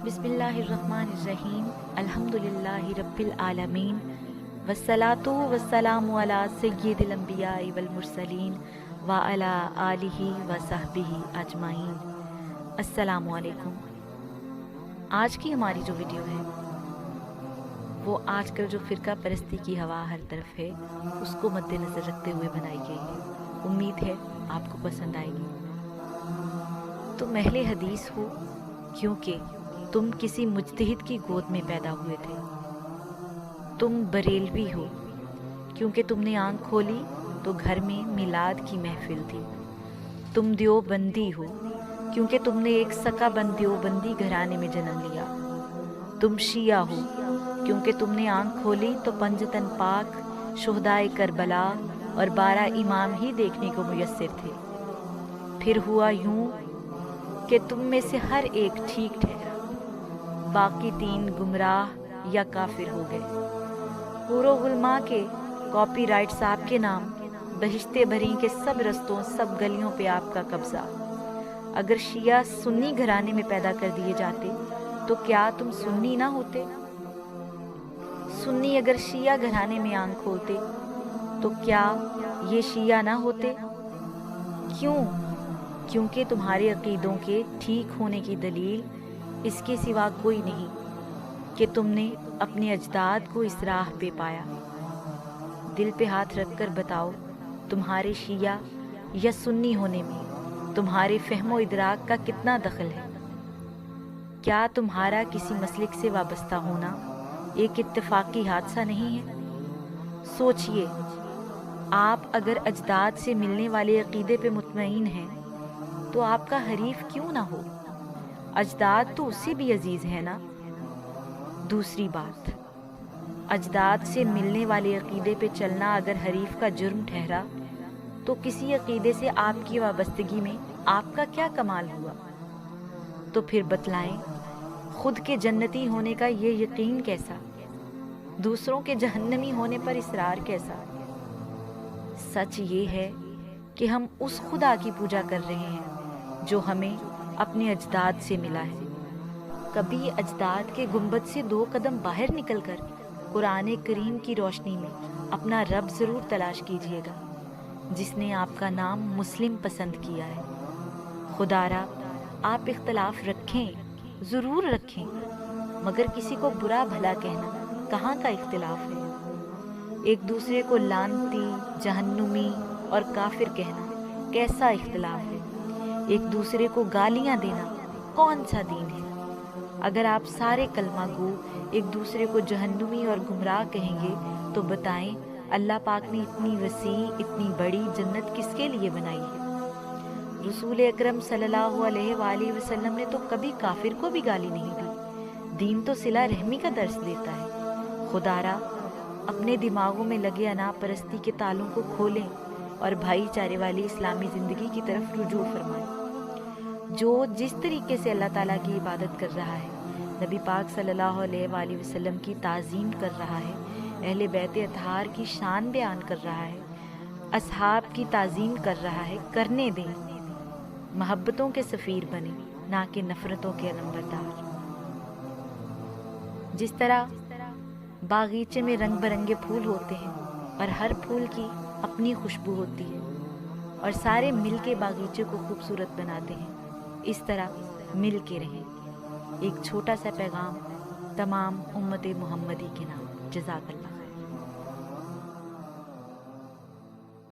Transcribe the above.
بسم اللہ الرحمن الرحیم الحمدللہ رب العالمین والصلاة والسلام علی سید الانبیاء والمرسلین وعلی آلہ وصحبہ اجمعین۔ السلام علیکم۔ آج کی ہماری جو ویڈیو ہے وہ آج کل جو فرقہ پرستی کی ہوا ہر طرف ہے اس کو مد نظر رکھتے ہوئے بنائی گئی ہے۔ امید ہے آپ کو پسند آئے گی۔ تم اہل حدیث ہو کیونکہ تم کسی مجتہد کی گود میں پیدا ہوئے تھے۔ تم بریلوی ہو کیونکہ تم نے آنکھ کھولی تو گھر میں میلاد کی محفل تھی۔ تم دیوبندی ہو کیونکہ تم نے ایک سکا بند دیوبندی گھرانے میں جنم لیا۔ تم شیعہ ہو کیونکہ تم نے آنکھ کھولی تو پنجتن پاک، شہدائے کربلا اور 12 امام ہی دیکھنے کو میسر تھے۔ پھر ہوا یوں کہ تم میں سے ہر ایک ٹھیک ٹھہرا، باقی 3 گمراہ یا کافر ہو گئے۔ حور و غلماں کے کاپی رائٹس آپ کے نام، بہشتے بھری کے سب رستوں سب گلیوں پہ آپ کا قبضہ۔ اگر شیعہ سنی گھرانے میں پیدا کر دیے جاتے تو کیا تم سنی نہ ہوتے؟ سنی اگر شیعہ گھرانے میں آنکھ کھولتے تو کیا یہ شیعہ نہ ہوتے؟ کیوں؟ کیونکہ تمہارے عقیدوں کے ٹھیک ہونے کی دلیل اس کے سوا کوئی نہیں کہ تم نے اپنے اجداد کو اس راہ پہ پایا۔ دل پہ ہاتھ رکھ کر بتاؤ، تمہارے شیعہ یا سنی ہونے میں تمہارے فہم و ادراک کا کتنا دخل ہے؟ کیا تمہارا کسی مسلک سے وابستہ ہونا ایک اتفاقی حادثہ نہیں ہے؟ سوچئے، آپ اگر اجداد سے ملنے والے عقیدے پہ مطمئن ہیں تو آپ کا حریف کیوں نہ ہو؟ اجداد تو اس سے بھی عزیز ہے نا۔ دوسری بات، اجداد سے ملنے والے عقیدے پہ چلنا اگر حریف کا جرم ٹھہرا تو کسی عقیدے سے آپ کی وابستگی میں آپ کا کیا کمال ہوا؟ تو پھر بتلائیں، خود کے جنتی ہونے کا یہ یقین کیسا؟ دوسروں کے جہنمی ہونے پر اصرار کیسا؟ سچ یہ ہے کہ ہم اس خدا کی پوجا کر رہے ہیں جو ہمیں اپنے اجداد سے ملا ہے۔ کبھی اجداد کے گنبد سے 2 قدم باہر نکل کر قرآن کریم کی روشنی میں اپنا رب ضرور تلاش کیجئے گا جس نے آپ کا نام مسلم پسند کیا ہے۔ خدا را آپ اختلاف رکھیں، ضرور رکھیں، مگر کسی کو برا بھلا کہنا کہاں کا اختلاف ہے؟ ایک دوسرے کو لعنتی، جہنمی اور کافر کہنا کیسا اختلاف ہے؟ ایک دوسرے کو گالیاں دینا کون سا دین ہے؟ اگر آپ سارے کلمہ گو ایک دوسرے کو جہنمی اور گمراہ کہیں گے تو بتائیں اللہ پاک نے اتنی وسیع، اتنی بڑی جنت کس کے لیے بنائی ہے؟ رسول اکرم صلی اللہ علیہ وآلہ وسلم نے تو کبھی کافر کو بھی گالی نہیں دی۔ دین تو صلہ رحمی کا درس دیتا ہے۔ خدا را اپنے دماغوں میں لگے انا پرستی کے تالوں کو کھولیں اور بھائی چارے والی اسلامی زندگی کی طرف رجوع فرمائیں۔ جو جس طریقے سے اللہ تعالیٰ کی عبادت کر رہا ہے، نبی پاک صلی اللہ علیہ وآلہ وسلم کی تعظیم کر رہا ہے، اہل بیت اطہار کی شان بیان کر رہا ہے، اصحاب کی تعظیم کر رہا ہے، کرنے دیں۔ محبتوں کے سفیر بنیں، نہ کہ نفرتوں کے علمبردار۔ جس طرح باغیچے میں رنگ برنگے پھول ہوتے ہیں اور ہر پھول کی اپنی خوشبو ہوتی ہے اور سارے مل کے باغیچے کو خوبصورت بناتے ہیں، اس طرح مل کے رہیں۔ ایک چھوٹا سا پیغام تمام امت محمدی کے نام۔ جزاک اللہ۔